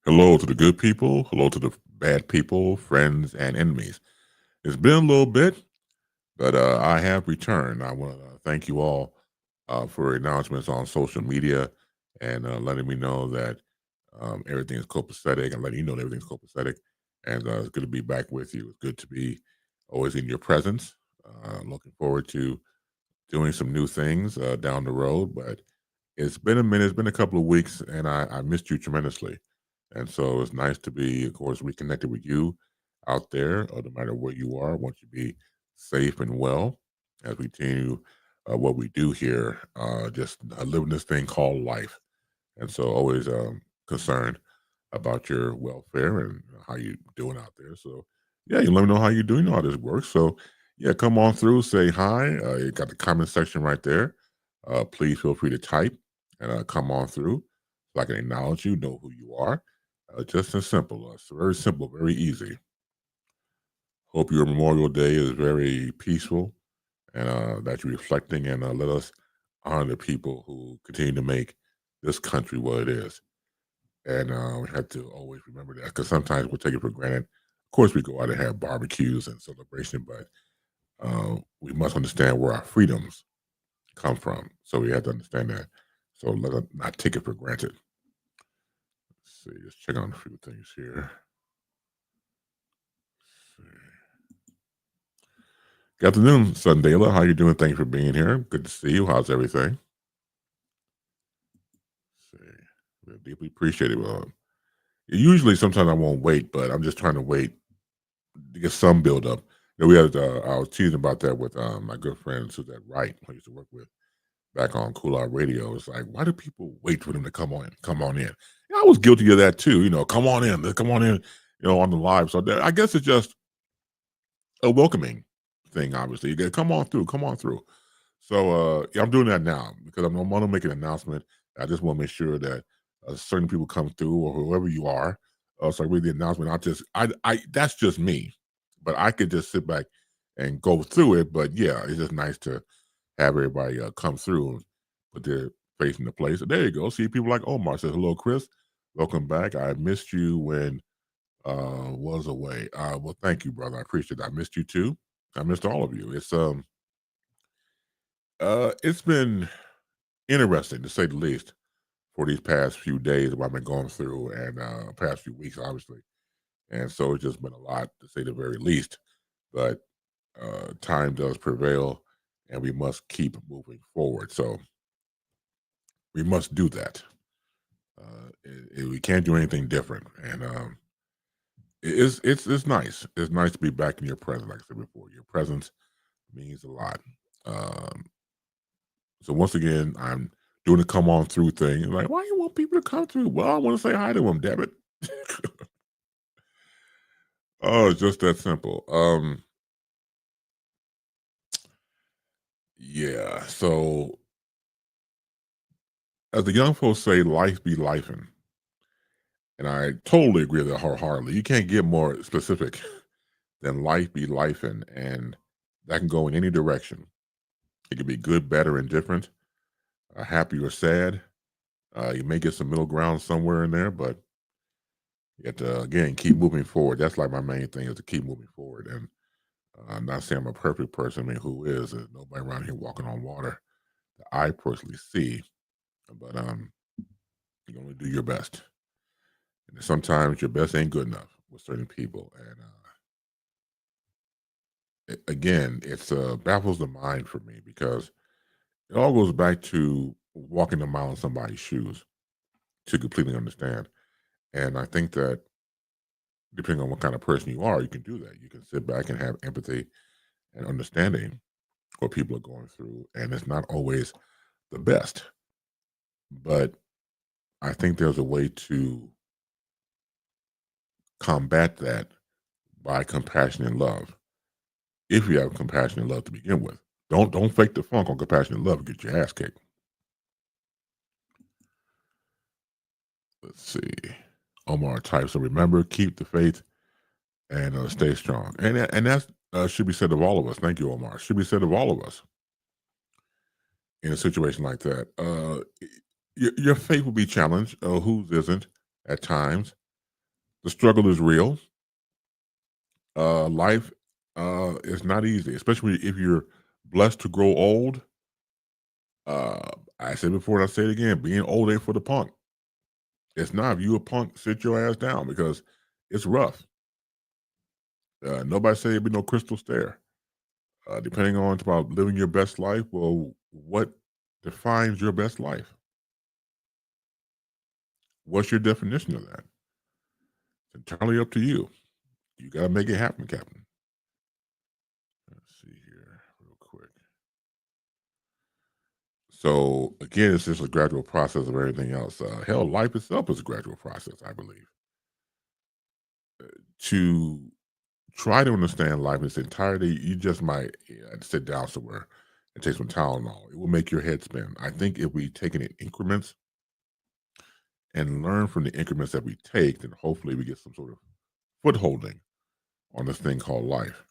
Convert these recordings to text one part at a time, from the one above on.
Hello to the good people. Hello to the bad people, friends, and enemies. It's been a little bit, but I have returned. I want to thank you all for announcements on social media and letting me know that everything is copacetic and letting you know that everything's copacetic. And it's good to be back with you. It's good to be always in your presence. Looking forward to doing some new things down the road, but it's been a minute. It's been a couple of weeks, and I missed you tremendously. And so it's nice to be, of course, reconnected with you out there, no matter where you are. I want you to be safe and well as we continue what we do here, just living this thing called life. And so always concerned about your welfare and how you doing out there. So yeah, you let me know how you doing, know how this works. So yeah, come on through, say hi. You got the comment section right there. Please feel free to type and come on through so I can acknowledge you, know who you are. Just as simple. It's very simple, very easy. Hope your Memorial Day is very peaceful and that you're reflecting and let us honor the people who continue to make this country what it is. And we have to always remember that because sometimes we take it for granted. Of course, we go out and have barbecues and celebration, but we must understand where our freedoms come from. So we have to understand that. So let us not take it for granted. Let's see, just check on a few things here. Let's see. Good afternoon, Sundayla. How you doing? Thank you for being here. Good to see you. How's everything? Let's see. We deeply appreciate it. Usually, sometimes I won't wait, but I'm just trying to wait to get some build up. We had I was teasing about that with my good friend Suzette Wright, who I used to work with back on Cool Out Radio. It's like, why do people wait for them to come on in? And I was guilty of that too. Come on in, come on in. On the live. So I guess it's just a welcoming thing. Obviously, you got come on through, come on through. So yeah, I'm doing that now because I'm want to make an announcement. I just want to make sure that certain people come through or whoever you are. So I read the announcement. I that's just me, but I could just sit back and go through it. But yeah, it's just nice to have everybody come through and put their face in the place. So there you go. See people like Omar says, "Hello, Chris. Welcome back. I missed you when was away. Well, thank you, brother. I appreciate it. I missed you too. I missed all of you. It's been interesting to say the least for these past few days that I've been going through and past few weeks, obviously. And so it's just been a lot to say the very least. But time does prevail, and we must keep moving forward. So we must do that. We can't do anything different, and it's nice. It's nice to be back in your presence, like I said before. Your presence means a lot. Um, so once again, I'm doing the come on through thing. Like, why you want people to come through? Well, I want to say hi to them. Damn it! Oh, it's just that simple. Yeah. So as the young folks say, life be lifing. And I totally agree with that wholeheartedly. You can't get more specific than life be lifing. And that can go in any direction. It can be good, better, indifferent, happy or sad. You may get some middle ground somewhere in there, but you have to, again, keep moving forward. That's like my main thing is to keep moving forward. And I'm not saying I'm a perfect person. I mean, who is? There's nobody around here walking on water that I personally see. But you only do your best. And sometimes your best ain't good enough with certain people. And again, it's baffles the mind for me because it all goes back to walking a mile in somebody's shoes to completely understand. And I think that depending on what kind of person you are, you can do that. You can sit back and have empathy and understanding what people are going through. And it's not always the best, but I think there's a way to combat that by compassion and love. If you have compassion and love to begin with, don't fake the funk on compassion and love and get your ass kicked. Let's see. Omar types. So remember, keep the faith and stay strong. And that should be said of all of us. Thank you, Omar. Should be said of all of us in a situation like that. Your faith will be challenged. Whose isn't at times, The struggle is real. Life is not easy, especially if you're blessed to grow old. Uh, I said before and I say it again, being old ain't for the punk. It's not. If you a punk, sit your ass down because it's rough. Nobody said it'd be no crystal stair. Depending on it's about living your best life, well, what defines your best life? What's your definition of that? It's entirely up to you. You got to make it happen, Captain. Let's see here, real quick. So again, it's just a gradual process of everything else. Hell, life itself is a gradual process, I believe. To try to understand life in its entirety, you just might sit down somewhere and take some Tylenol. It will make your head spin. I think if we take it in increments and learn from the increments that we take, then hopefully we get some sort of footholding on this thing called life.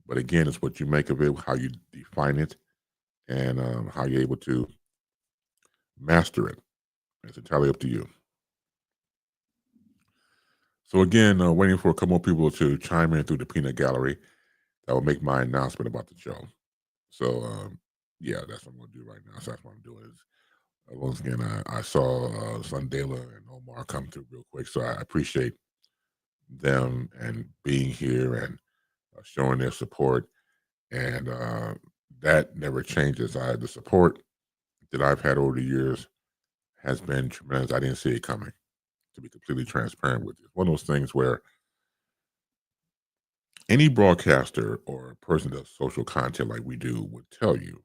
But again, it's what you make of it, how you define it, and how you're able to master it. It's entirely up to you. So again, waiting for a couple more people to chime in through the peanut gallery. That will make my announcement about the show. So yeah, that's what I'm going to do right now. So that's what I'm doing. Is, once again, I saw Sundela and Omar come through real quick, so I appreciate them and being here and showing their support. And that never changes. The support that I've had over the years has been tremendous. I didn't see it coming. To be completely transparent with you, it's one of those things where any broadcaster or person that does social content like we do would tell you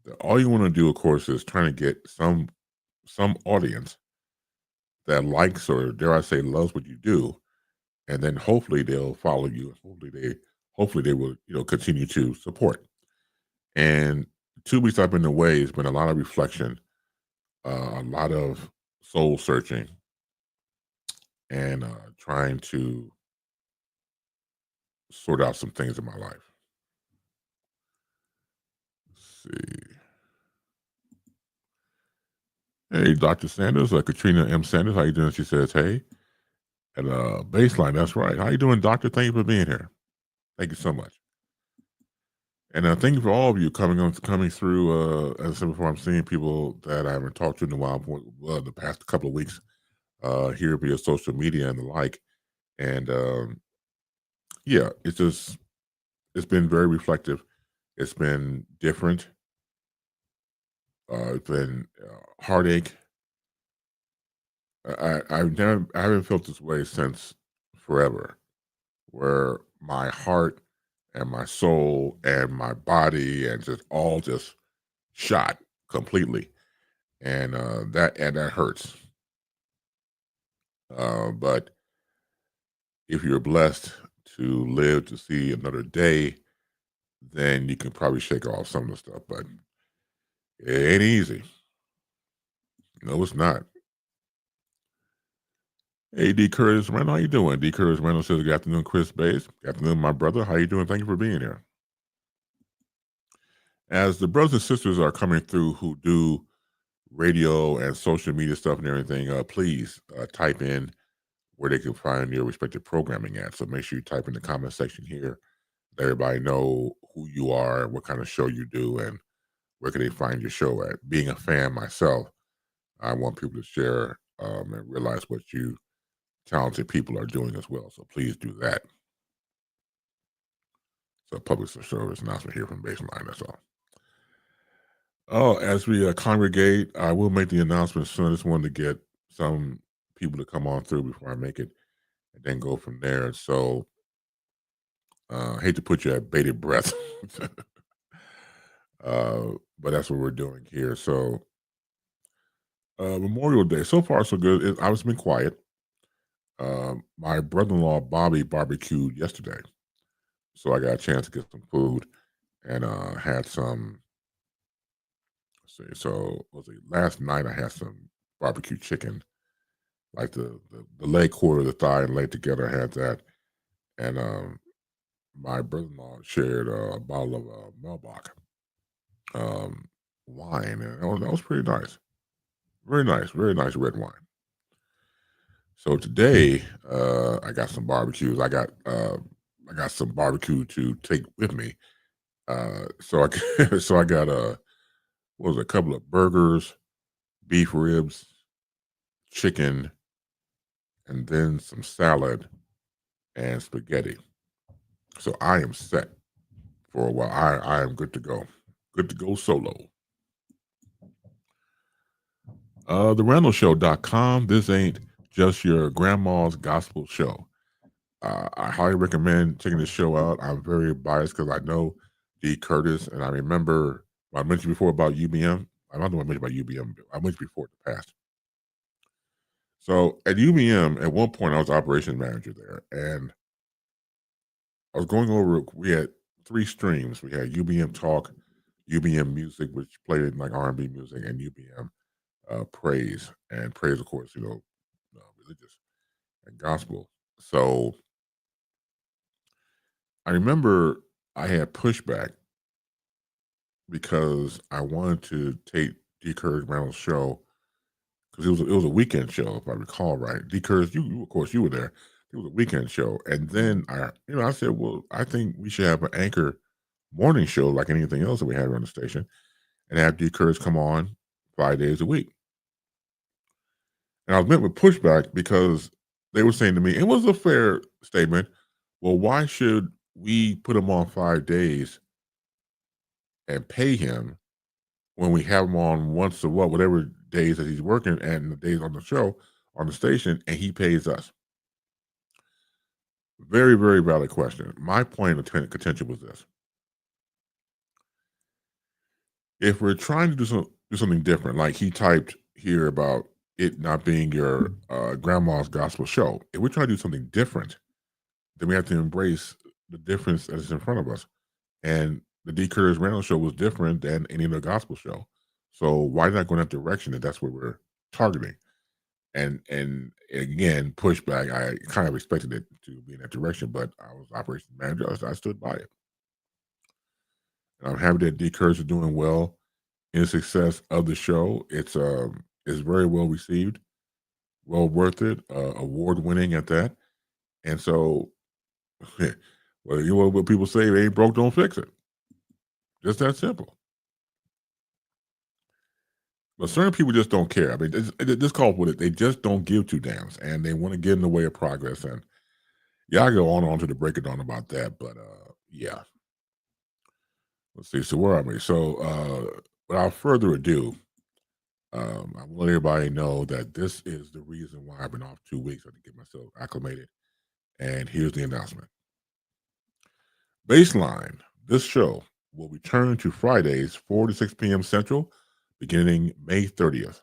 that all you want to do, of course, is trying to get some audience that likes or dare I say loves what you do, and then hopefully they'll follow you. Hopefully they will continue to support. And 2 weeks I've been away, it's been a lot of reflection, a lot of soul searching, and trying to sort out some things in my life. Let's see. Hey, Dr. Sanders, Katrina M. Sanders, how you doing? She says, hey. And Baseline, that's right. How you doing, Doctor? Thank you for being here. Thank you so much. And thank you for all of you coming through. As I said before, I'm seeing people that I haven't talked to in a while, the past couple of weeks, here via social media and the like. And yeah, it's been very reflective. It's been different. It's been heartache. I haven't felt this way since forever, where my heart and my soul and my body and just shot completely, and that hurts. But if you're blessed to live to see another day, then you can probably shake off some of the stuff. But it ain't easy. No, it's not. Hey, D. Curtis Randall, how you doing? D. Curtis Randall says, good afternoon, Chris Bays. Good afternoon, my brother. How you doing? Thank you for being here. As the brothers and sisters are coming through who do radio and social media stuff and everything, please type in where they can find your respective programming at. So make sure you type in the comment section here. Let everybody know who you are, what kind of show you do, and where can they find your show at. Being a fan myself, I want people to share and realize what you talented people are doing as well. So please do that. So public service announcement here from Baseline. That's all. Oh, as we congregate, I will make the announcement soon. I just wanted to get some people to come on through before I make it, and then go from there. So, hate to put you at bated breath, but that's what we're doing here. So, Memorial Day, so far so good. I was been quiet. My brother-in-law Bobby barbecued yesterday, so I got a chance to get some food and had some. Let's see, so was it last night? I had some barbecue chicken, like the leg quarter, the thigh, and leg together. I had that, and my brother-in-law shared a bottle of Melbach um, wine, and that was pretty nice. Very nice red wine. So today, I got some barbecues. I got some barbecue to take with me. So I so I got what was it, a couple of burgers, beef ribs, chicken, and then some salad and spaghetti. So I am set for a while. I am good to go. Good to go solo. TheRandallShow.com. This ain't just your grandma's gospel show. I highly recommend checking this show out. I'm very biased because I know D. Curtis, and I remember I mentioned before about UBM. I don't know what I mentioned about UBM. I mentioned before in the past. So at UBM, at one point, I was operations manager there, and I was going over. We had three streams. We had UBM Talk, UBM Music, which played like R&B music, and UBM Praise. And praise, of course, religious and gospel. So I remember I had pushback because I wanted to take D. Curtis Reynolds' show because it was a weekend show, if I recall right. D. Curtis, you of course you were there. It was a weekend show, and then I said, well, I think we should have an anchor morning show like anything else that we had on the station, and have D. Curtis come on 5 days a week. And I was met with pushback because they were saying to me, it was a fair statement. Well, why should we put him on 5 days and pay him when we have him on once a whatever days that he's working and the days on the show on the station, and he pays us? Very, very valid question. My point of contention was this: if we're trying to do something different, like he typed here about it not being your grandma's gospel show, if we're trying to do something different, then we have to embrace the difference that is in front of us. And the D. Curtis Reynolds show was different than any other gospel show. So why not go in that direction if that's what we're targeting? And again, pushback. I kind of expected it to be in that direction, but I was operations manager. I stood by it. And I'm happy that D. Curtis is doing well in the success of the show. It's very well received, well worth it, award winning at that. And so, well, you know what people say: "If it ain't broke, don't fix it." Just that simple. But certain people just don't care. I mean, this call with it. They just don't give two damns, and they want to get in the way of progress. And yeah, I go on and on to the break it down about that. But yeah, let's see. So where are we? So without further ado, I want everybody to know that this is the reason why I've been off 2 weeks. I had to get myself acclimated. And here's the announcement: Baseline. This show will return to Fridays, 4 to 6 p.m. Central, beginning May 30th.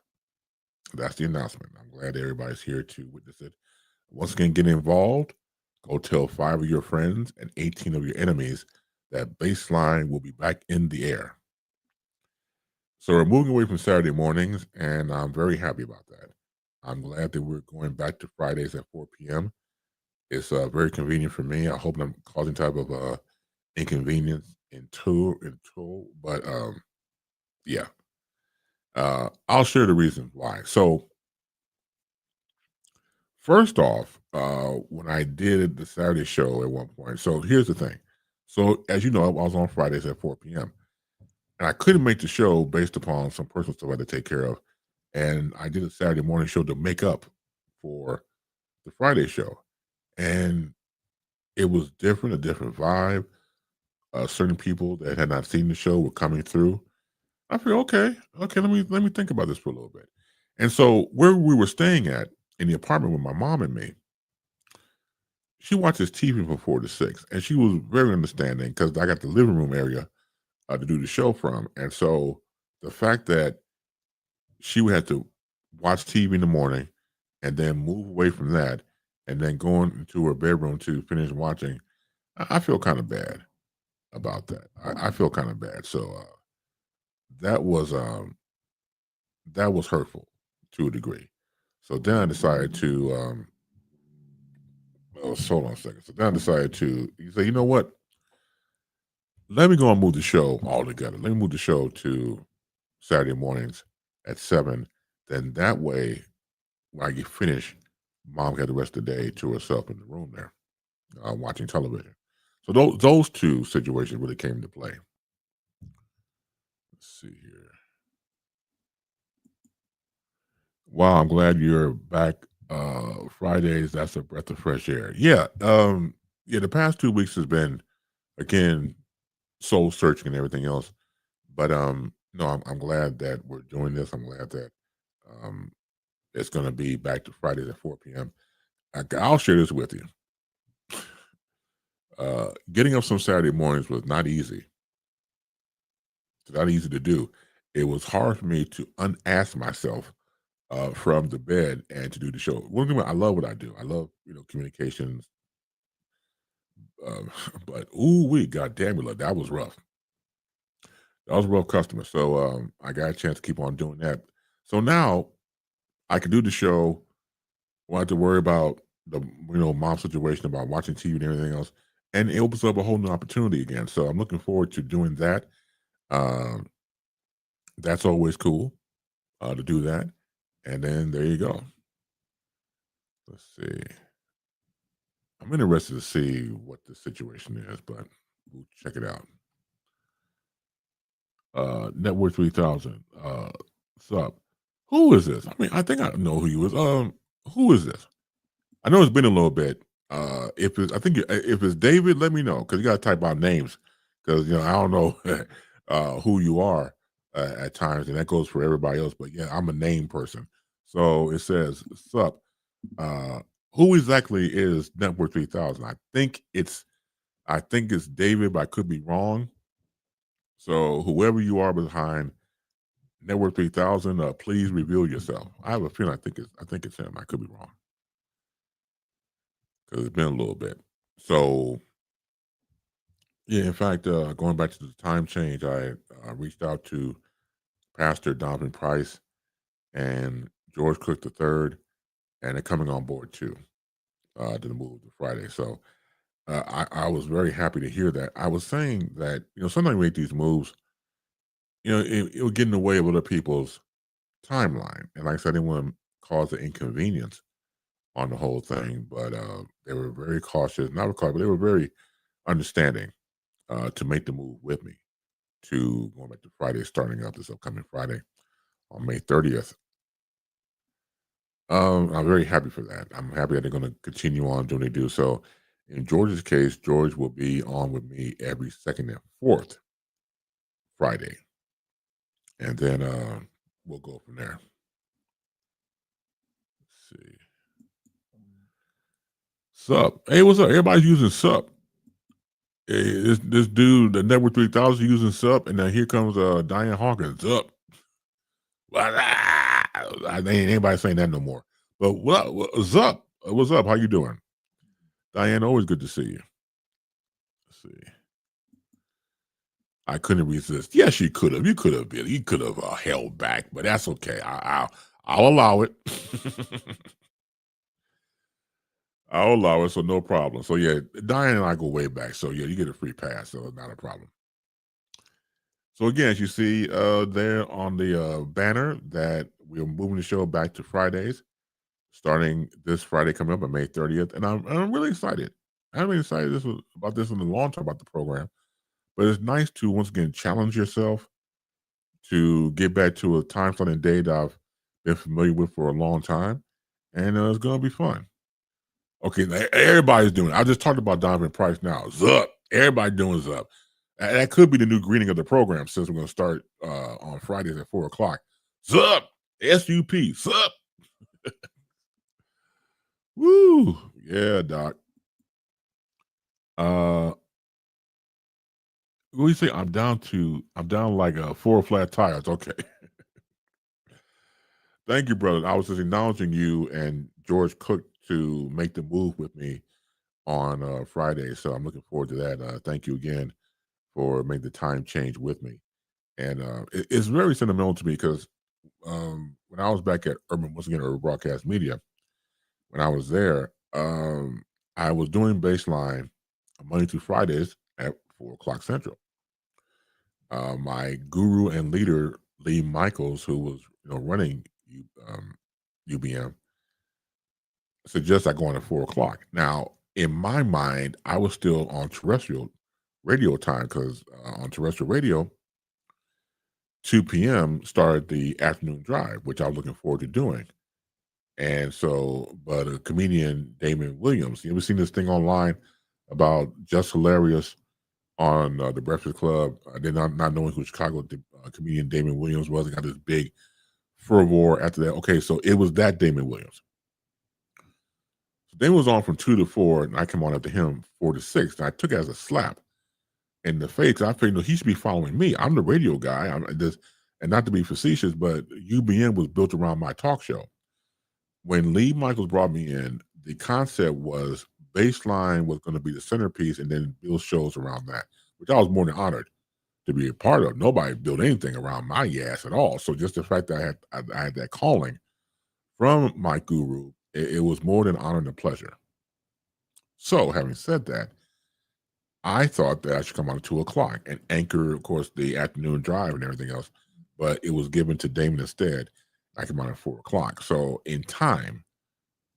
That's the announcement. I'm glad everybody's here to witness it. Once again, get involved. Go tell 5 of your friends and 18 of your enemies that Baseline will be back in the air. So we're moving away from Saturday mornings, and I'm very happy about that. I'm glad that we're going back to Fridays at 4 p.m. It's very convenient for me. I hope I'm causing type of inconvenience in tow, but yeah. I'll share the reasons why. So first off, when I did the Saturday show at one point, so here's the thing. So as you know, I was on Fridays at 4 p.m. and I couldn't make the show based upon some personal stuff I had to take care of. And I did a Saturday morning show to make up for the Friday show. And it was different, a different vibe. Certain people that had not seen the show were coming through. I feel okay. Let me think about this for a little bit. And so where we were staying at in the apartment with my mom and me, she watches TV from 4 to 6, and she was very understanding because I got the living room area to do the show from, and so the fact that she would have to watch TV in the morning and then move away from that, and then going into her bedroom to finish watching, I feel kind of bad about that. I feel kind of bad. So that was um, that was hurtful to a degree. So then I decided to hold on a second. So then I decided to say, you know what? Let me go and move the show all together. Let me move the show to Saturday mornings at 7. Then that way, when I get finished mom had the rest of the day to herself in the room there, watching television. So those two situations really came into play. Let's see here. Wow, I'm glad you're back. Fridays, that's a breath of fresh air. Yeah, yeah. The past 2 weeks has been again soul searching and everything else. But no, I'm glad that we're doing this. I'm glad that um, it's going to be back to Fridays at 4 p.m. I'll share this with you. Getting up some Saturday mornings was not easy. It's not easy to do. It was hard for me to unask myself from the bed and to do the show. One thing I love what I do. I love communications. But ooh, we God damn it, look, that was rough. That was a rough customer. So I got a chance to keep on doing that. So now I can do the show. Won't have to worry about the mom situation about watching TV and everything else, and it opens up a whole new opportunity again. So I'm looking forward to doing that. Um, that's always cool to do that. And then there you go. Let's see. I'm interested to see what the situation is, but we'll check it out. Network 3000. What's up? Who is this? I mean, I think I know who you is. Who is this? I know it's been a little bit. If it's, I think if it's David, let me know because you got to type out names because I don't know who you are at times, and that goes for everybody else. But yeah, I'm a name person, so it says sup. Uh, who exactly is Network 3000? I think it's David, but I could be wrong. So whoever you are behind Network 3000, please reveal yourself. I have a feeling I think it's him. I could be wrong because it's been a little bit. So yeah, in fact, going back to the time change, I reached out to Pastor Donovan Price and George Cook III, and they're coming on board too to the move to Friday. So I was very happy to hear that. I was saying that sometimes we make these moves, it will get in the way of other people's timeline, and like I said, I didn't want to cause an inconvenience on the whole thing, but they were very cautious, not cautious, but they were very understanding to make the move with me to going back to Friday, starting up this upcoming Friday on May 30th. I'm very happy for that. I'm happy that they're going to continue on doing what they do. So, in George's case, George will be on with me every second and fourth Friday, and then we'll go from there. Let's see. Sup? Hey, what's up? Everybody's using Sup. Hey, this dude, the Network 3000, using Sup, and then here comes Diane Hawkins. Sup? I ain't anybody saying that no more. But what's up? What's up? How you doing? Diane, always good to see you. Let's see. I couldn't resist. Yes, you could have. You could have been. You could have held back, but that's okay. I'll allow it. I'll allow it. So no problem. So yeah, Diane and I go way back. So yeah, you get a free pass. So it's not a problem. So again, as you see there on the banner that we're moving the show back to Fridays, starting this Friday coming up on May 30th, and I'm really excited. I'm really excited about this in the long term about the program. But it's nice to once again challenge yourself to get back to a time slot and day that I've been familiar with for a long time, and it's going to be fun. Okay, everybody's doing it. I just talked about Donovan Price now. Zup. Everybody doing Zup. That could be the new greeting of the program since we're going to start on Fridays at 4 o'clock. Zup. SUP. Zup. Woo. Yeah, Doc. What do you say? I'm down like 4 flat tires. Okay. Thank you, brother. I was just acknowledging you and George Cook to make the move with me on Friday. So I'm looking forward to that. Thank you again for making the time change with me. And it's very sentimental to me because when I was back at once again, Urban Broadcast Media, when I was there, I was doing baseline Monday through Fridays at 4 o'clock Central. My guru and leader, Lee Michaels, who was running UBM, suggest I go on at 4 o'clock. Now, in my mind, I was still on terrestrial radio time because on terrestrial radio, 2 p.m. started the afternoon drive, which I was looking forward to doing. And so, but a comedian, Damon Williams, you ever seen this thing online about Just Hilarious on the Breakfast Club? They're not knowing who Chicago comedian Damon Williams was. He got this big furore after that. Okay, so it was that Damon Williams. So Damon was on from 2 to 4, and I come on after him 4 to 6. And I took it as a slap in the face. I figured, no, he should be following me. I'm the radio guy. And not to be facetious, but UBN was built around my talk show. When Lee Michaels brought me in, the concept was BaseLine was going to be the centerpiece, and then build shows around that, which I was more than honored to be a part of. Nobody built anything around my ass at all. So just the fact that I had that calling from my guru, it was more than honor and a pleasure. So having said that, I thought that I should come on at 2 o'clock and anchor, of course, the afternoon drive and everything else, but it was given to Damon instead. I came on at 4 o'clock. So in time,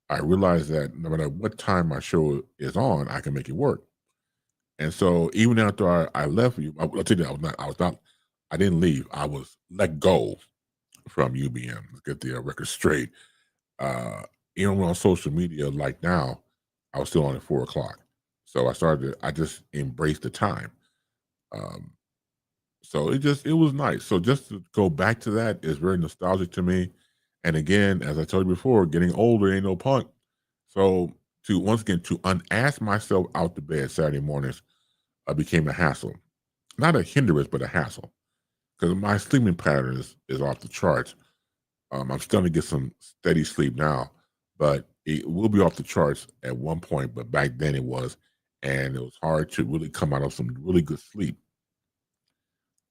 I realized that no matter what time my show is on, I can make it work. And so even after I left you, I'll tell you, I didn't leave. I was let go from UBM. Let's get the record straight. Uh, Even on social media, like now, I was still on at 4 o'clock. So I just embraced the time. Um, so it was nice. So just to go back to that is very nostalgic to me. And again, as I told you before, getting older ain't no punk. So to once again to unask myself out to bed Saturday mornings became a hassle, not a hindrance, but a hassle because my sleeping pattern is off the charts. I'm starting to get some steady sleep now, but it will be off the charts at one point. But back then it was, and it was hard to really come out of some really good sleep.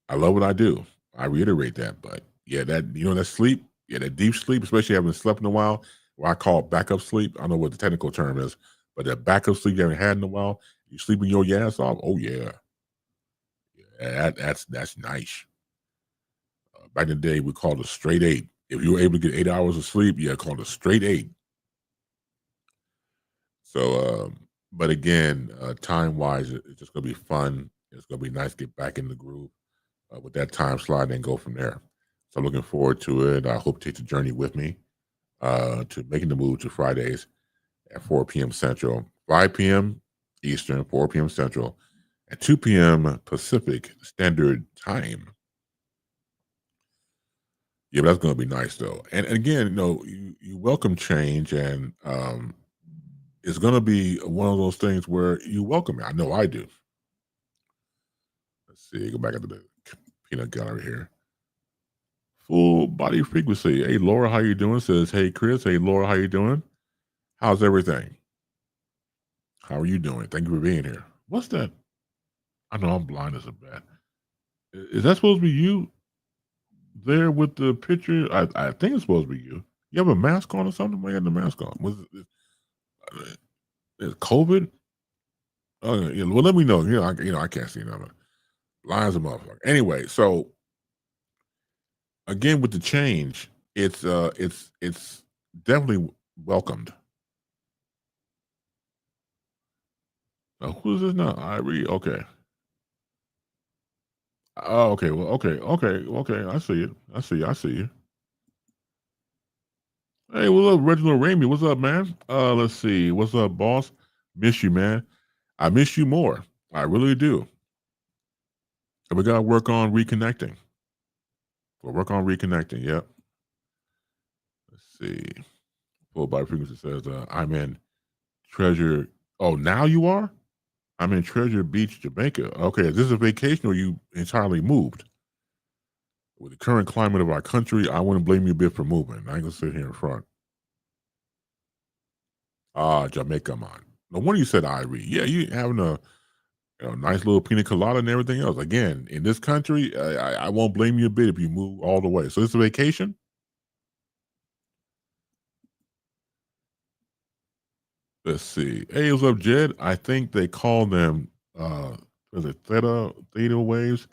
I love what I do. I reiterate that, but yeah, that sleep, yeah, that deep sleep, especially having slept in a while, what I call backup sleep. I don't know what the technical term is, but that backup sleep you haven't had in a while, you sleeping your ass off. Oh yeah, yeah, that's nice. Back in the day, we called it straight eight. If you were able to get 8 hours of sleep, yeah, called it straight eight. So, but again, time wise, it's just gonna be fun. It's gonna be nice to get back in the groove with that time slot and go from there. So, I'm looking forward to it. I hope to take the journey with me to making the move to Fridays at 4 p.m. Central, 5 p.m. Eastern, 4 p.m. Central, and 2 p.m. Pacific Standard Time. Yeah, but that's going to be nice though. And again, you welcome change, and it's going to be one of those things where you welcome it. I know I do. Let's see. Go back into the peanut gallery here. Full body frequency. Hey, Laura, how you doing? Says, hey, Chris. Hey, Laura, how you doing? How's everything? How are you doing? Thank you for being here. What's that? I know I'm blind as a bat. Is that supposed to be you there with the picture? I think it's supposed to be you. You have a mask on or something? Why you got the mask on? Is COVID? Oh, yeah. Well, let me know. I can't see nothing. Lines of motherfucker. Anyway, so again with the change, it's definitely welcomed. Who's this now? Irie. Okay. Oh, okay. Well, okay. I see you. I see you. Hey, what's up, Reginald Ramey? What's up, man? Let's see. What's up, boss? Miss you, man. I miss you more. I really do. And we gotta work on reconnecting. We'll work on reconnecting. Yep. Let's see. Full body frequency says, I'm in Treasure. Oh, now you are? I'm in Treasure Beach, Jamaica. Okay, is this a vacation or you entirely moved? With the current climate of our country, I wouldn't blame you a bit for moving. I ain't gonna sit here in front. Ah, Jamaica, man. No wonder you said Irie. Yeah, you having a nice little pina colada and everything else. Again, in this country, I won't blame you a bit if you move all the way. So it's a vacation? Let's see. Hey, what's up, Jed? I think they call them is it theta waves?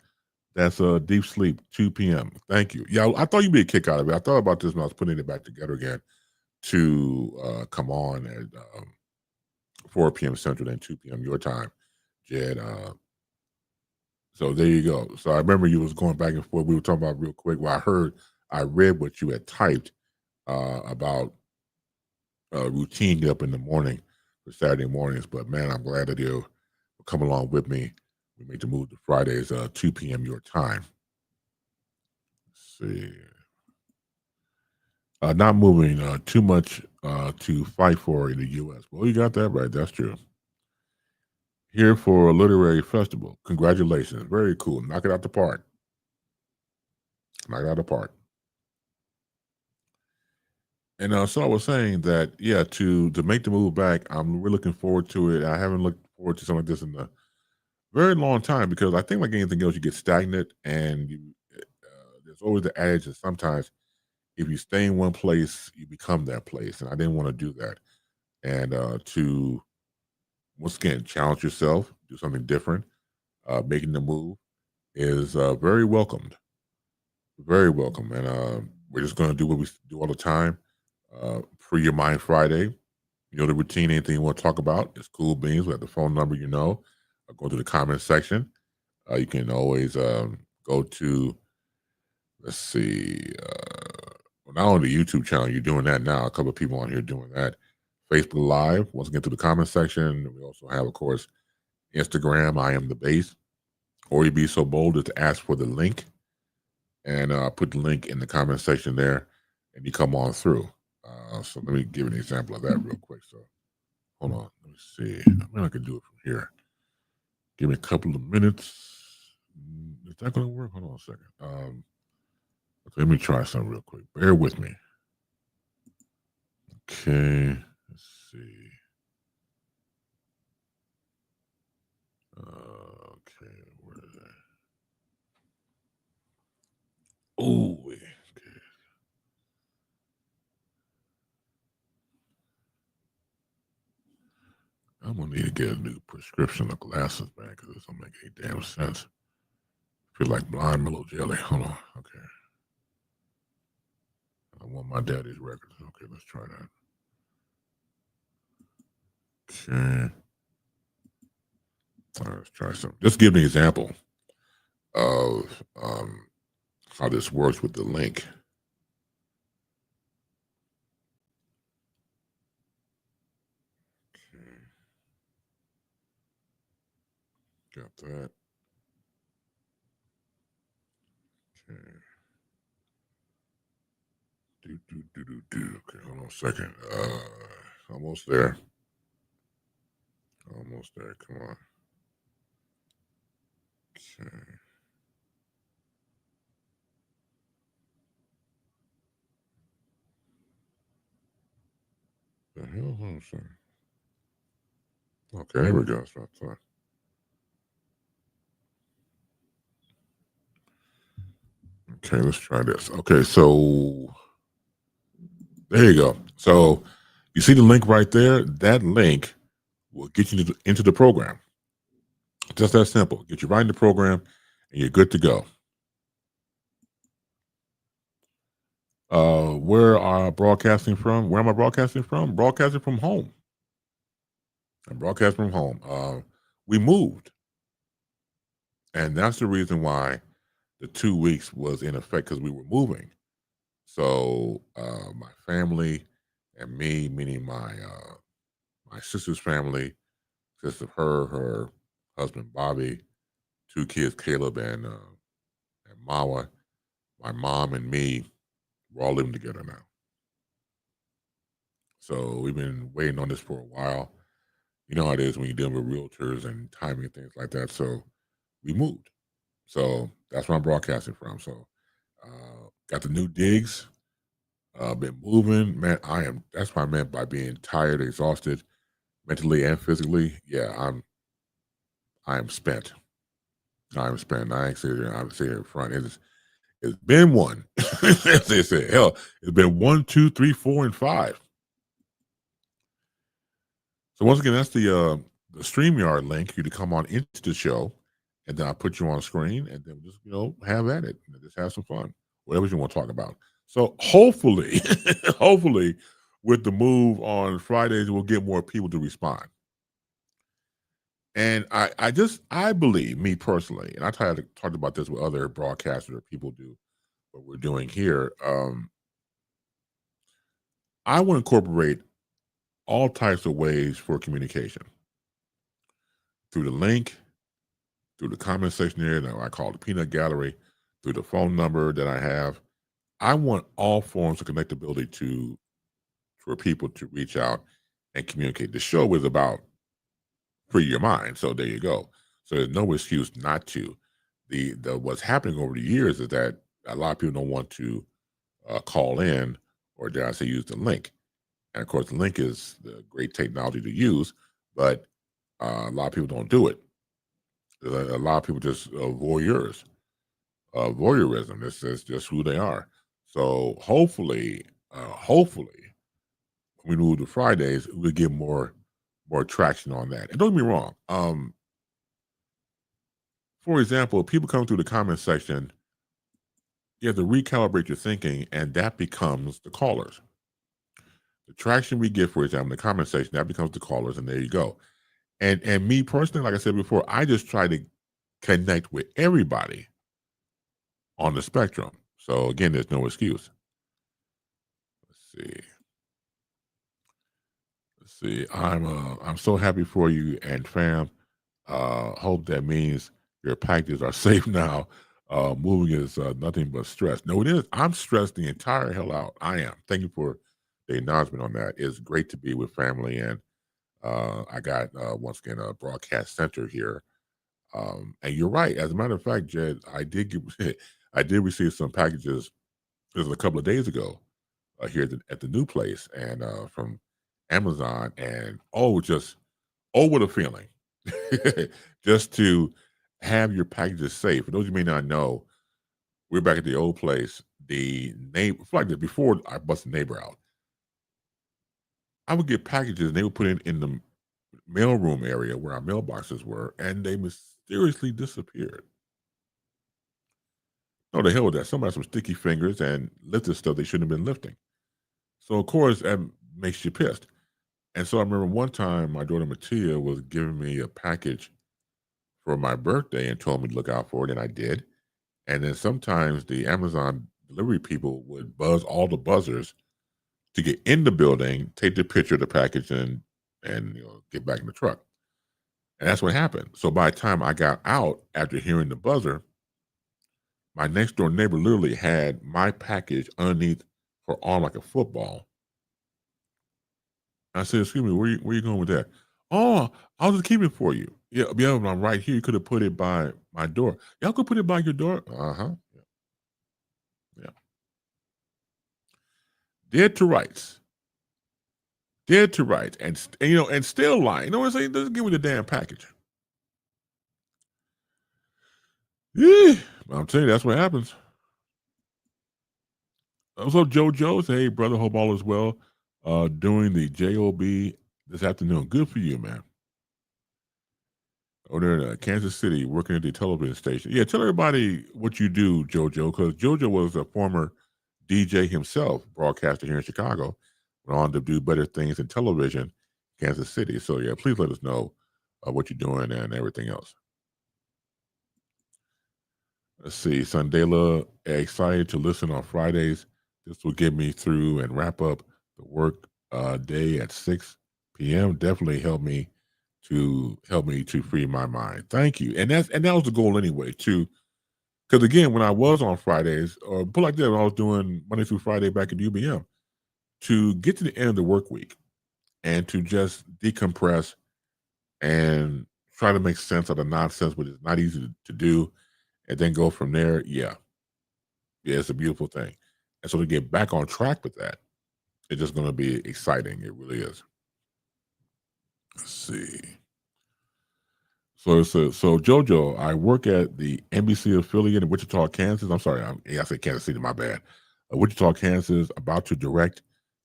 That's deep sleep, 2 p.m. Thank you. Yeah, I thought you'd be a kick out of it. I thought about this when I was putting it back together again. to come on at 4 p.m. Central and 2 p.m. your time, Jed. So there you go. So I remember you was going back and forth. We were talking about real quick. Well, I read what you had typed about routine get up in the morning for Saturday mornings. But man, I'm glad that you'll come along with me. We made the move to Fridays, 2 p.m. your time. Let's see. Not moving too much to fight for in the U.S. Well, you got that right. That's true. Here for a literary festival. Congratulations. Very cool. Knock it out the park. Knock it out the park. And so I was saying that, yeah, to make the move back, I'm really looking forward to it. I haven't looked forward to something like this in a very long time because I think like anything else, you get stagnant, and there's always the adage that sometimes if you stay in one place, you become that place. And I didn't want to do that. And to once again challenge yourself, do something different, making the move is very welcomed, very welcome. And we're just going to do what we do all the time. Free Your Mind Friday. You know the routine, anything you want to talk about, it's cool beans. We have the phone number, go to the comment section. You can always go to, let's see, well, not only the YouTube channel, you're doing that now. A couple of people on here doing that. Facebook Live, once again, to the comment section. We also have, of course, Instagram, I am the base. Or you be so bold as to ask for the link and put the link in the comment section there, and you come on through. So let me give an example of that real quick. So hold on, let me see. I mean, I can do it from here. Give me a couple of minutes. Is that going to work? Hold on a second. Let me try something real quick. Bear with me. Okay, let's see. Okay, where is that? Oh, okay. I'm gonna need to get a new prescription of glasses, man, because this don't make any damn sense. I feel like blind mellow jelly. Hold on. Okay. I want my daddy's records. Okay, let's try that. Okay. All right, let's try something. Just give an example of how this works with the link. Okay. Got that. Okay. Do. Okay, hold on a second. Almost there. Almost there. Come on. Okay. The hell? Hold on a second. Okay, here we go. That's what I thought. Okay, let's try this. Okay, so there you go. So you see the link right there? That link will get you into the program. Just that simple. Get you right in the program and you're good to go. Where are I broadcasting from? Where am I broadcasting from? Broadcasting from home. I'm broadcasting from home. We moved, and that's the reason why the 2 weeks was in effect because we were moving. So my family and me, meaning my sister's family, consists of her husband Bobby, two kids Caleb and Mawa, my mom and me. We're all living together now. So we've been waiting on this for a while. You know how it is when you're dealing with realtors and timing and things like that. So we moved. So that's where I'm broadcasting from. So got the new digs. Been moving, man. That's what I meant by being tired, exhausted, mentally and physically. Yeah, I am spent. I am spent. I ain't sitting here. I'm sitting here in front. It's been one. As they say, hell, it's been 1, 2, 3, 4, and 5. So once again, that's the StreamYard link. You to come on into the show, and then I put you on screen, and then just have at it, and just have some fun, whatever you want to talk about. So hopefully, hopefully, with the move on Fridays, we'll get more people to respond. And I believe, me personally, and I try to talk about this with other broadcasters or people do what we're doing here. I want to incorporate all types of ways for communication through the link, through the comment section there that I call the peanut gallery, through the phone number that I have. I want all forms of connectability to for people to reach out and communicate. The show is about free your mind, so there you go. So there's no excuse not to. The what's happening over the years is that a lot of people don't want to call in, or dare I say, use the link. And of course, the link is the great technology to use, but a lot of people don't do it. A lot of people just voyeurs, voyeurism. This is just who they are. So hopefully, when we move to Fridays, we'll get more traction on that. And don't get me wrong. For example, people come through the comment section, you have to recalibrate your thinking, and that becomes the callers. The traction we get, for example, in the comment section, that becomes the callers, and there you go. And me personally, like I said before, I just try to connect with everybody on the spectrum. So again, there's no excuse. Let's see. Let's see. I'm so happy for you and fam. Hope that means your packages are safe now. Moving is nothing but stress. No, it is. I'm stressed the entire hell out. I am. Thank you for the acknowledgement on that. It's great to be with family, and I got once again a broadcast center here. And you're right. As a matter of fact, Jed, I did get, I did receive some packages. This was a couple of days ago here at the new place, and from Amazon, and just what a feeling. Just to have your packages safe. For those of you who may not know, we're back at the old place. The neighbor, like this, before I bust the neighbor out, I would get packages and they would put it in the mailroom area where our mailboxes were, and they mysteriously disappeared. No, the hell with that. Somebody had some sticky fingers and lifted stuff they shouldn't have been lifting. So, of course, that makes you pissed. And so I remember one time my daughter Mattia was giving me a package for my birthday and told me to look out for it, and I did. And then sometimes the Amazon delivery people would buzz all the buzzers to get in the building, take the picture of the package, and get back in the truck. And that's what happened. So by the time I got out after hearing the buzzer, my next door neighbor literally had my package underneath her arm like a football. I said, "Excuse me, where you going with that?" "Oh, I was just keeping it for you." Yeah, but I'm right here. You could have put it by my door. Y'all could put it by your door. Uh-huh. Yeah. Yeah. Dead to rights. Dead to rights. And still lying. You know what I'm saying? Just give me the damn package. Yeah. I'm telling you, that's what happens. So JoJo, say, hey brother, hope all is well. Doing the JOB this afternoon. Good for you, man. Over there in Kansas City, working at the television station. Yeah, tell everybody what you do, JoJo, because JoJo was a former DJ himself, broadcaster here in Chicago, went on to do better things in television, Kansas City. So yeah, please let us know what you're doing and everything else. Let's see, Sundela, excited to listen on Fridays. This will get me through and wrap up the work day at 6 p.m. Definitely help me to free my mind. Thank you. And that was the goal anyway, too. Because again, when I was on Fridays, or put like that, when I was doing Monday through Friday back at UBM, to get to the end of the work week and to just decompress and try to make sense of the nonsense, which is not easy to do, and then go from there. Yeah, it's a beautiful thing. And so to get back on track with that, it's just going to be exciting. It really is. Let's see. So JoJo, I work at the NBC affiliate in Wichita, Kansas. I'm sorry, I said Kansas City. My bad. Wichita, Kansas, about to direct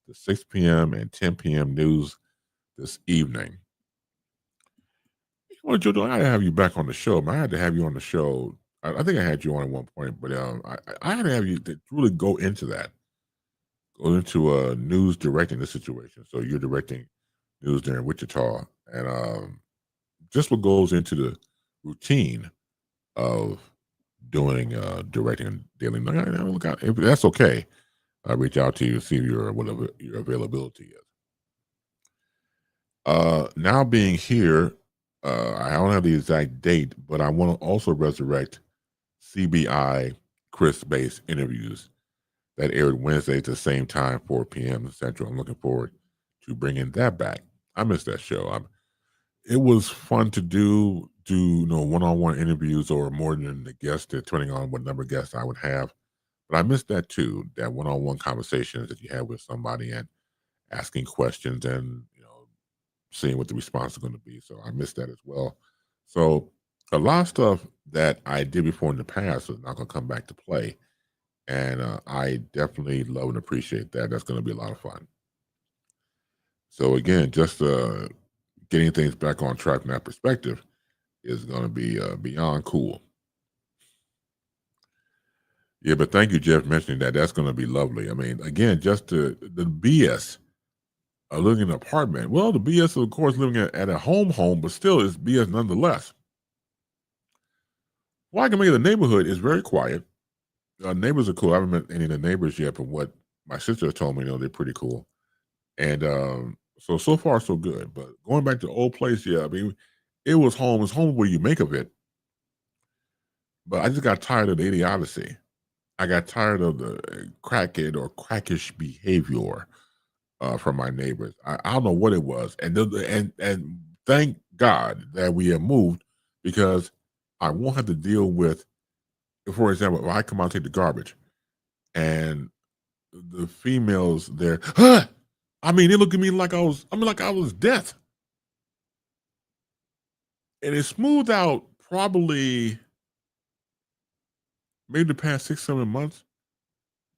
the 6 p.m. and 10 p.m. news this evening. Well, JoJo, I had to have you back on the show. Man, I had to have you on the show. I think I had you on at one point, but I had to have you to really go into that Go into news directing the situation. So you're directing news there in Wichita, and just what goes into the routine of doing directing and daily. Look out, if that's okay, I'll reach out to you, see your whatever your availability is. Now being here, I don't have the exact date, but I want to also resurrect CBI Chris based interviews that aired Wednesday at the same time, 4 p.m. Central. I'm looking forward to bringing that back. I miss that show. It was fun to do one-on-one interviews or more than the guest, depending on what number of guests I would have. But I miss that too, that one-on-one conversations that you have with somebody and asking questions and seeing what the response is going to be. So I miss that as well. So a lot of stuff that I did before in the past is not going to come back to play. And I definitely love and appreciate that. That's going to be a lot of fun. So again, just getting things back on track from that perspective is going to be beyond cool. Yeah, but thank you, Jeff, for mentioning that. That's going to be lovely. I mean, again, just the BS of living in an apartment. Well, the BS, of course, living at a home, but still is BS nonetheless. Well, I can make it, the neighborhood is very quiet. Neighbors are cool. I haven't met any of the neighbors yet, but what my sister told me, they're pretty cool. And so far so good. But going back to the old place, yeah, I mean, it was home. It's home where you make of it. But I just got tired of the idiocy. I got tired of the crackhead or crackish behavior from my neighbors. I don't know what it was, and thank God that we have moved because I won't have to deal with. For example, if I come out and take the garbage, and the females there, huh! I mean, they look at me like I was death. And it smoothed out probably maybe the past 6, 7 months,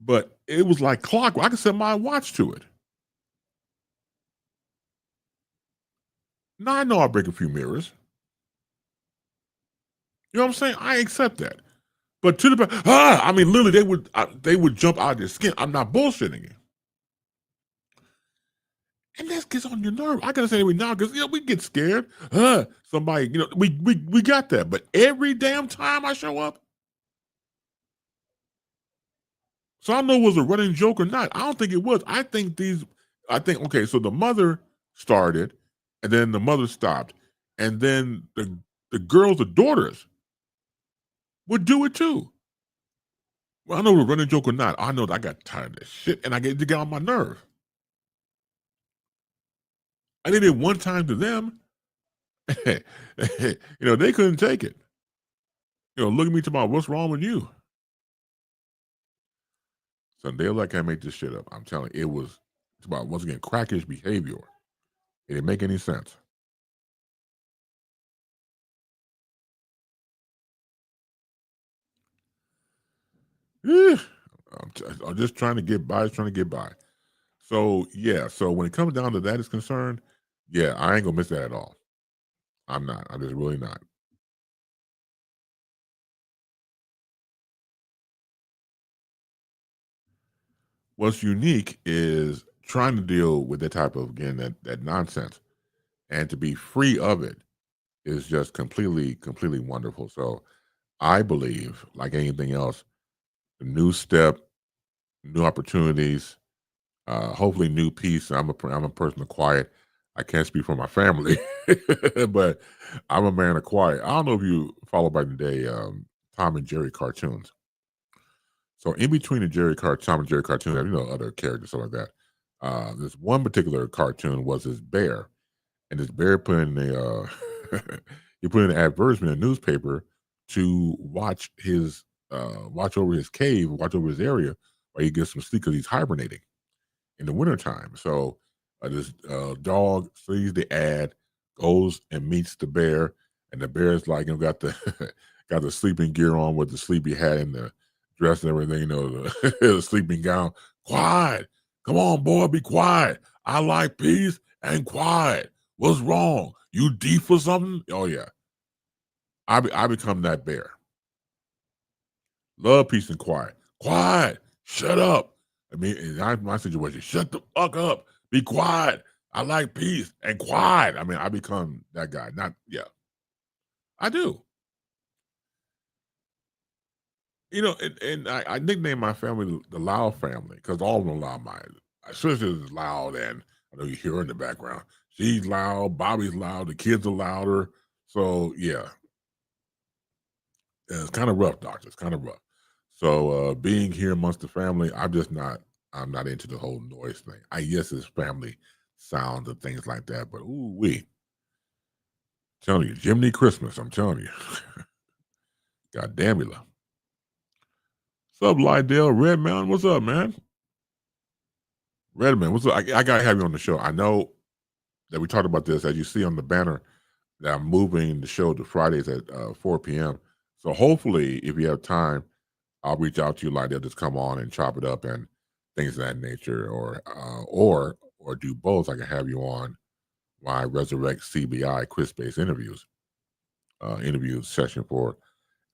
but it was like clockwork. I could set my watch to it. Now I know I break a few mirrors. You know what I'm saying? I accept that. But to the I mean, literally, they would jump out of their skin. I'm not bullshitting you. And that gets on your nerve. I gotta say every now because we get scared. Somebody, we got that. But every damn time I show up, so I don't know if it was a running joke or not. I don't think it was. I think okay, so the mother started, and then the mother stopped, and then the girls, the daughters, would do it too. Well, I don't know if it was a running joke or not. I know that I got tired of this shit, and I get on my nerve. I did it one time to them. They couldn't take it. Look at me to my what's wrong with you? So they're like, I make this shit up. I'm telling you, it's about once again crackish behavior. It didn't make any sense. Yeah. I'm just trying to get by, trying to get by. So yeah, so when it comes down to that is concerned, yeah, I ain't gonna miss that at all. I'm not. I'm just really not. What's unique is trying to deal with that type of again that nonsense and to be free of it is just completely wonderful. So I believe, like anything else, a new step, new opportunities, hopefully new peace. I'm a person of quiet. I can't speak for my family, but I'm a man of quiet. I don't know if you follow back in the day Tom and Jerry cartoons. So in between the Tom and Jerry cartoons, other characters, stuff like that. This one particular cartoon was this bear, and this bear put in he put in an advertisement in a newspaper to watch over his cave, watch over his area, while he gets some sleep because he's hibernating in the wintertime. So this dog sees the ad, goes and meets the bear, and the bear's like, got the got the sleeping gear on with the sleepy hat and the dress and everything, the sleeping gown. Quiet. Come on, boy, be quiet. I like peace and quiet. What's wrong? You deep for something? Oh yeah. I become that bear. Love peace and quiet. Quiet. Shut up. I mean, in my situation, shut the fuck up, be quiet. I like peace and quiet. I mean, I become that guy. Not yeah, I do. You know, and I nicknamed my family the Loud family because all of them loud. My sister is loud, and I know you hear her in the background. She's loud. Bobby's loud. The kids are louder. So yeah, it's kind of rough, doctor. It's kind of rough. So being here amongst the family, I'm not into the whole noise thing. I Yes, it's family sounds and things like that, but ooh we telling you, Jiminy Christmas, I'm telling you. God damn it. What's up, Lydell? Red Mountain, what's up, man? Redman, what's up? I gotta have you on the show. I know that we talked about this, as you see on the banner, that I'm moving the show to Fridays at 4 p.m. So hopefully, if you have time, I'll reach out to you, like they'll just come on and chop it up and things of that nature, or do both. I can have you on my Resurrect CBI quiz based interview session for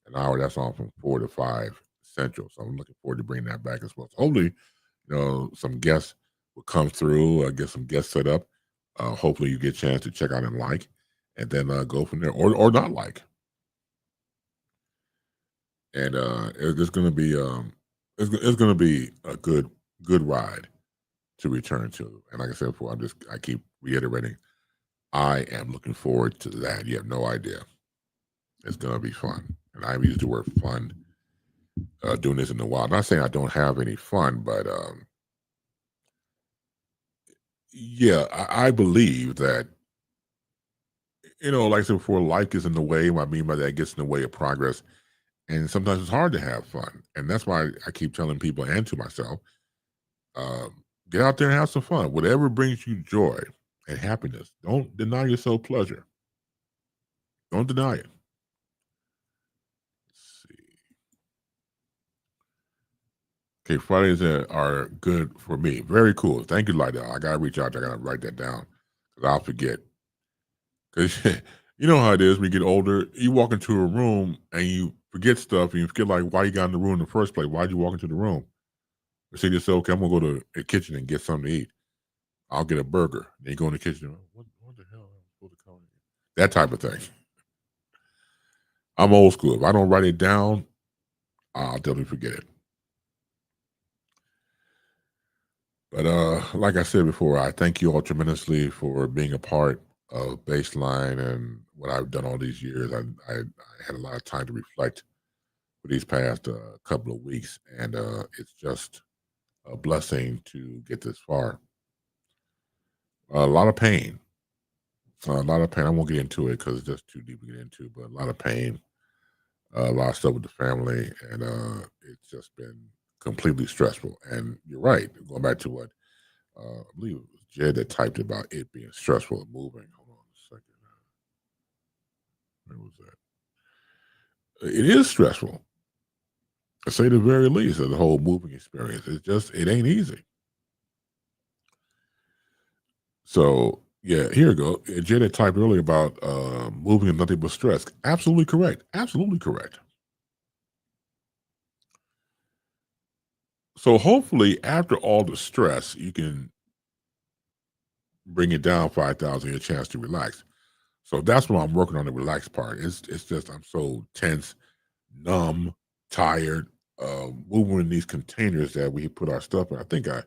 an hour. That's on from 4 to 5 Central. So I'm looking forward to bringing that back as well. So hopefully, some guests will come through. Get some guests set up. Hopefully, you get a chance to check out and like, and then go from there, or not like. And it's going to be it's going to be a good ride to return to. And like I said before, I keep reiterating, I am looking forward to that. You have no idea. It's going to be fun, and I've used the word fun doing this in the wild. Not saying I don't have any fun, but yeah, I believe that like I said before, life gets in the way. What I mean by that, gets in the way of progress, and sometimes it's hard to have fun, and that's why I keep telling people and to myself, get out there and have some fun. Whatever brings you joy and happiness, don't deny yourself pleasure. Don't deny it. Let's see. Okay, Fridays are good for me. Very cool. Thank you, like that. I gotta reach out. I gotta write that down because I'll forget. Because you know how it is when you get older. You walk into a room and you forget stuff, and you forget like why you got in the room in the first place. Why'd you walk into the room? You say to yourself, "Okay, I'm gonna go to the kitchen and get something to eat. I'll get a burger." Then you go in the kitchen. What the hell am I supposed to call it? That type of thing. I'm old school. If I don't write it down, I'll definitely forget it. But like I said before, I thank you all tremendously for being a part of Baseline and what I've done all these years. I had a lot of time to reflect for these past couple of weeks, and it's just a blessing to get this far. A lot of pain, a lot of pain. I won't get into it because it's just too deep to get into. But a lot of pain, a lot of stuff with the family, and it's just been completely stressful. And you're right. Going back to what I believe it was Jed that typed about it being stressful and moving. Hold on a second. Where was that? It is stressful, to say the very least, of the whole moving experience. It ain't easy. So yeah, here we go. Jed had typed earlier about moving and nothing but stress. Absolutely correct. Absolutely correct. So hopefully, after all the stress, you can bring it down 5,000, a chance to relax. So that's what I'm working on, the relaxed part. It's just I'm so tense, numb, tired, moving in these containers that we put our stuff in. I think I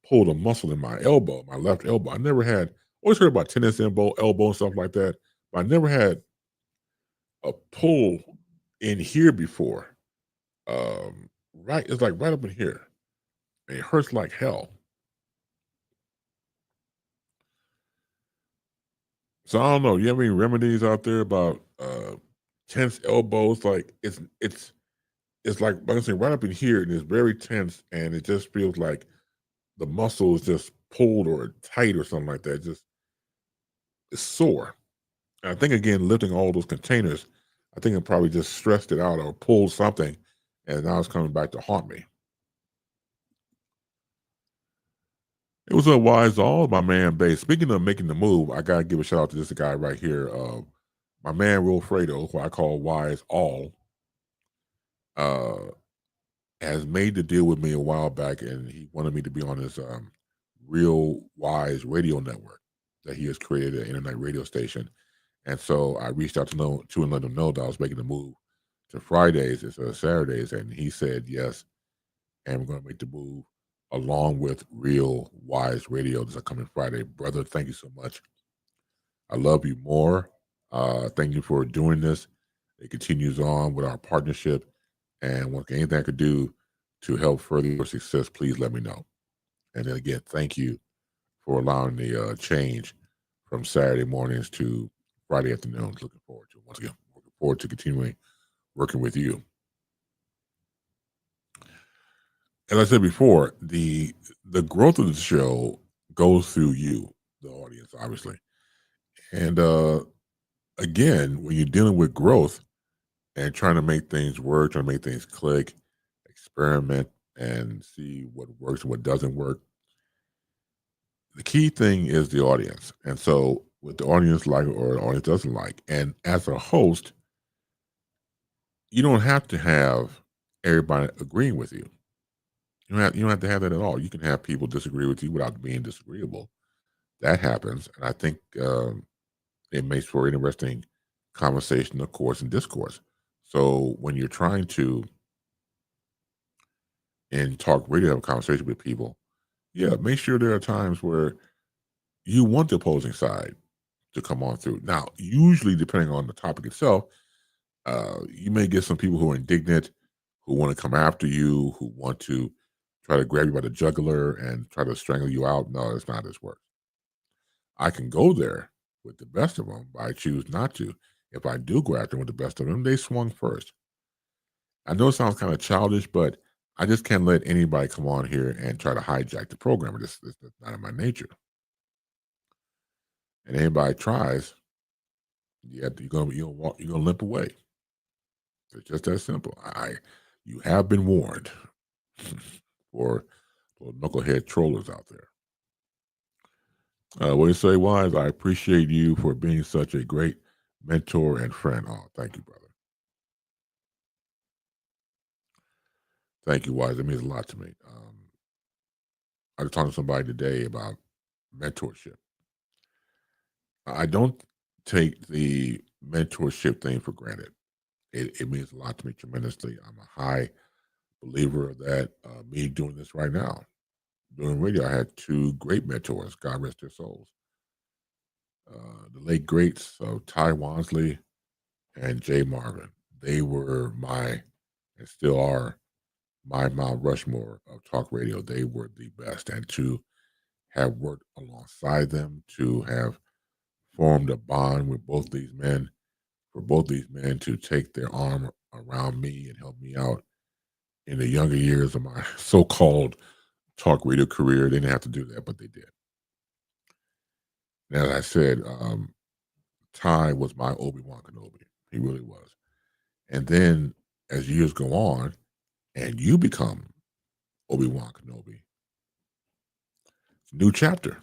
pulled a muscle in my elbow, my left elbow. I never had always heard about tennis elbow and stuff like that, but I never had a pull in here before. Right, it's like right up in here. And it hurts like hell. So I don't know. You have any remedies out there about tense elbows? Like it's like I say, right up in here, and it's very tense, and it just feels like the muscle is just pulled or tight or something like that. It's sore. And I think again, lifting all those containers, I think it probably just stressed it out or pulled something, and now it's coming back to haunt me. It was a wise all, my man. Base. Speaking of making the move, I gotta give a shout out to this guy right here, my man Wilfredo, who I call Wise All. Uh, has made the deal with me a while back, and he wanted me to be on his Real Wise radio network that he has created, an internet radio station. And so I reached out to and let him know that I was making the move to Fridays instead of Saturdays, and he said yes, and we're going to make the move along with Real Wise Radio this upcoming Friday. Brother, thank you so much. I love you more. Thank you for doing this. It continues on with our partnership, and what anything I could do to help further your success, please let me know. And then again, thank you for allowing the change from Saturday mornings to Friday afternoons. Looking forward to it. Once again, looking forward to continuing working with you. As I said before, the growth of the show goes through you, the audience, obviously. And again, when you're dealing with growth and trying to make things work, trying to make things click, experiment, and see what works and what doesn't work, the key thing is the audience. And so, what the audience like or the audience doesn't like, and as a host, you don't have to have everybody agreeing with you. You don't have to have that at all. You can have people disagree with you without being disagreeable. That happens, and I think it makes for an interesting conversation, of course, and discourse. So when you're trying to in talk radio have a conversation with people, yeah, make sure there are times where you want the opposing side to come on through. Now, usually, depending on the topic itself, you may get some people who are indignant, who want to come after you, who want to try to grab you by the jugular and try to strangle you out. No, it's not as work. I can go there with the best of them, but I choose not to. If I do go after them with the best of them, they swung first. I know it sounds kind of childish, but I just can't let anybody come on here and try to hijack the program. It's not in my nature. And anybody tries, you're gonna limp away. It's just that simple. You have been warned for knucklehead trollers out there. What do you say, Wise? I appreciate you for being such a great mentor and friend. Oh, thank you, brother. Thank you, Wise. It means a lot to me. I was talking to somebody today about mentorship. I don't take the mentorship thing for granted. It means a lot to me tremendously. I'm a high believer of that. Me doing this right now, doing radio, I had two great mentors. God rest their souls. The late greats of Ty Wansley and Jay Marvin. They were and still are, my Mount Rushmore of talk radio. They were the best. And to have worked alongside them, to have formed a bond with both these men, for both these men to take their arm around me and help me out in the younger years of my so-called talk radio career. They didn't have to do that, but they did. And as I said, Ty was my Obi-Wan Kenobi. He really was. And then as years go on and you become Obi-Wan Kenobi, new chapter,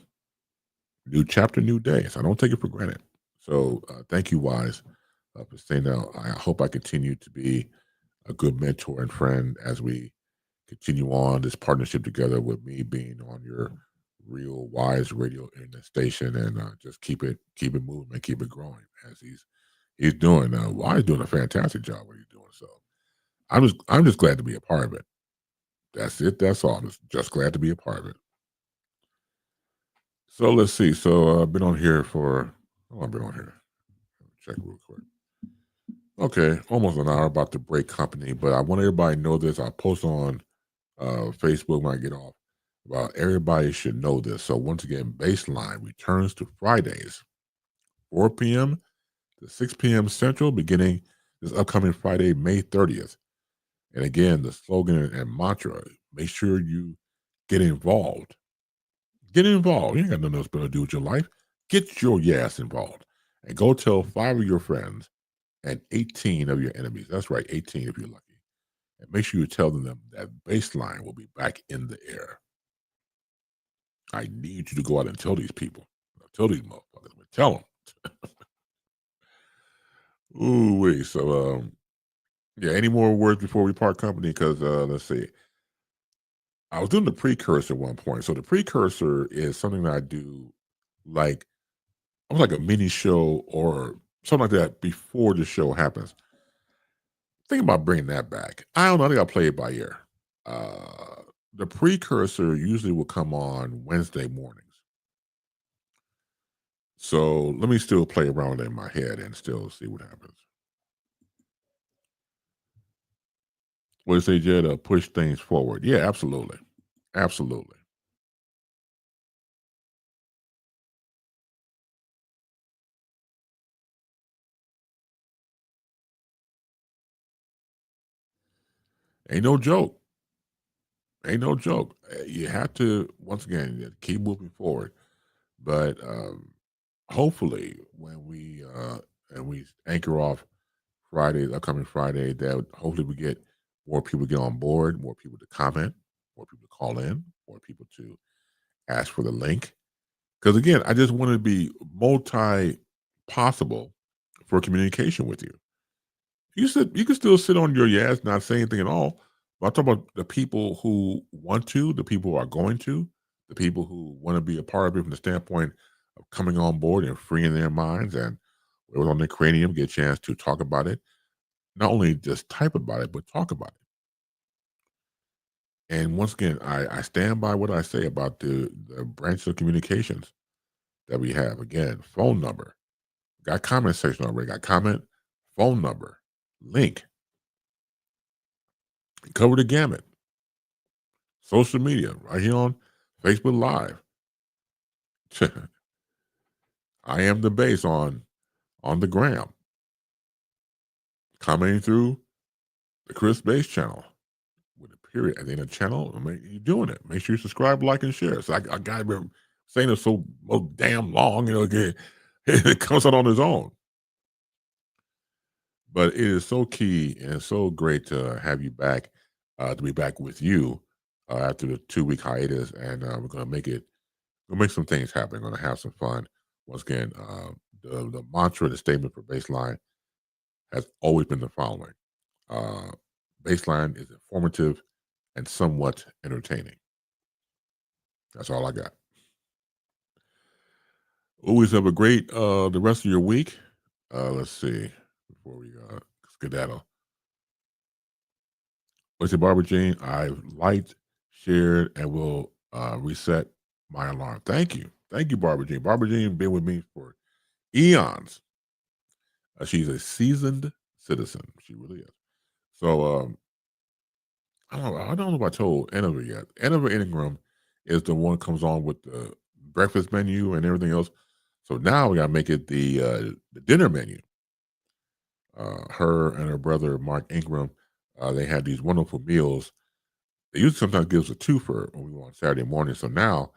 new day. So I don't take it for granted. So thank you, Wise, for saying that. I hope I continue to be a good mentor and friend as we continue on this partnership together with me being on your Real Wise radio internet station and just keep it moving and keep it growing as he's doing. Wise doing a fantastic job what he's doing. So I'm just glad to be a part of it. That's it. That's all. I'm just glad to be a part of it. So let's see. So I've been on here for how long? I've been on here. Check real quick. Okay, almost an hour about to break company, but I want everybody to know this. I post on Facebook when I get off. Well, everybody should know this. So once again, Baseline returns to Fridays, 4 p.m. to 6 p.m. Central, beginning this upcoming Friday, May 30th. And again, the slogan and mantra: make sure you get involved. Get involved. You ain't got nothing else better to do with your life. Get your ass involved, and go tell 5 of your friends and 18 of your enemies. That's right, 18 if you're lucky. And make sure you tell them that Baseline will be back in the air. I need you to go out and tell these people. Tell these motherfuckers. Tell them. Ooh wee. So Yeah. Any more words before we part company? Because let's see. I was doing the precursor at one point. So the precursor is something that I do like almost like a mini show or something like that before the show happens. Think about bringing that back. I don't know. I think I'll play it by ear. The precursor usually will come on Wednesday mornings. So let me still play around with it in my head and still see what happens. What do you say, Jed? Push things forward. Yeah, absolutely. Absolutely. Ain't no joke. Ain't no joke. You have to, once again, keep moving forward. But hopefully, when we anchor off Friday, the upcoming Friday, that hopefully we get more people to get on board, more people to comment, more people to call in, more people to ask for the link. Because again, I just want to be multi possible for communication with you. You can still sit on your ass, not say anything at all. But I'm talking about the people who want to, the people who are going to, the people who want to be a part of it from the standpoint of coming on board and freeing their minds and whatever's on their cranium, get a chance to talk about it. Not only just type about it, but talk about it. And once again, I stand by what I say about the branch of communications that we have. Again, phone number. Got comment section already. Got comment, phone number, link, cover the gamut. Social media, right here on Facebook Live. I am the base on the gram, commenting through the Chris Base channel with a period at the end of the channel. You're doing it. Make sure you subscribe, like, and share. So I got to saying it so damn long, it comes out on its own. But it is so key and so great to have you back, to be back with you after the 2 week hiatus, and we're gonna make it. We'll make some things happen. We're gonna have some fun. Once again, the mantra, the statement for Baseline has always been the following: uh, Baseline is informative and somewhat entertaining. That's all I got. Always have a great the rest of your week. Let's see before we skedaddle. What's your Barbara Jean? I've liked, shared, and will reset my alarm. Thank you, Barbara Jean. Barbara Jean been with me for eons. She's a seasoned citizen. She really is. So I don't know if I told Enova yet. Enova Ingram is the one comes on with the breakfast menu and everything else. So now we gotta make it the dinner menu. Her and her brother Mark Ingram, they had these wonderful meals. They used to sometimes give us a twofer when we were on Saturday morning. So now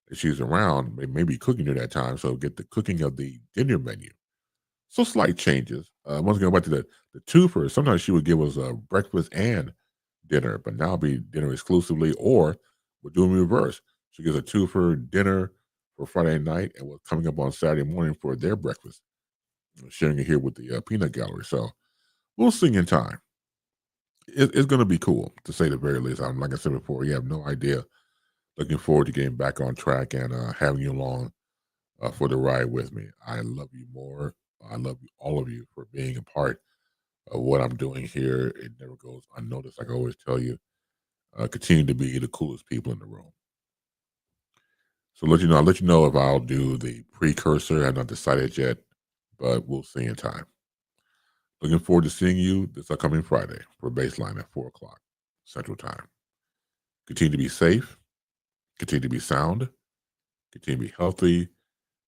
that she's around, maybe cooking at that time. So get the cooking of the dinner menu. So slight changes. Once again, back to the twofer. Sometimes she would give us a breakfast and dinner, but now it'll be dinner exclusively, or we're doing reverse. She gives a twofer dinner for Friday night, and we're coming up on Saturday morning for their breakfast. Sharing it here with the peanut gallery. So we'll see in time. It's going to be cool to say the very least. Like I said before, you have no idea. Looking forward to getting back on track and having you along for the ride with me. I love you more. I love you, all of you, for being a part of what I'm doing here. It never goes unnoticed. Like I always tell you, continue to be the coolest people in the room. So I'll let you know if I'll do the precursor. I've not decided yet, but we'll see in time. Looking forward to seeing you this upcoming Friday for Baseline at 4 o'clock Central Time. Continue to be safe, continue to be sound, continue to be healthy.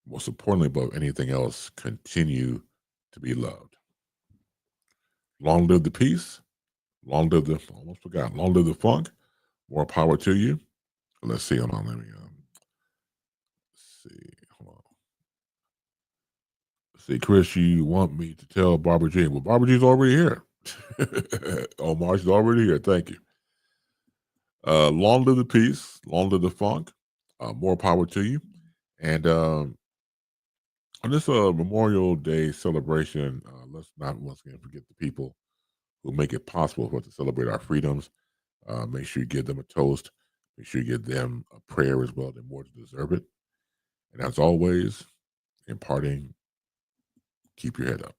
Most importantly, above anything else, continue to be loved. Long live the peace. Long live the, almost forgot, long live the funk. More power to you. Let's see. Hold on. Let me see. Hold on. See, Chris, you want me to tell Barbara Jean. Well, Barbara Jean's already here. Omar, she's already here. Thank you. Long live the peace. Long live the funk. More power to you. And on this Memorial Day celebration, let's not once again forget the people who make it possible for us to celebrate our freedoms. Make sure you give them a toast. Make sure you give them a prayer as well. They're more to deserve it. And as always, in parting, keep your head up.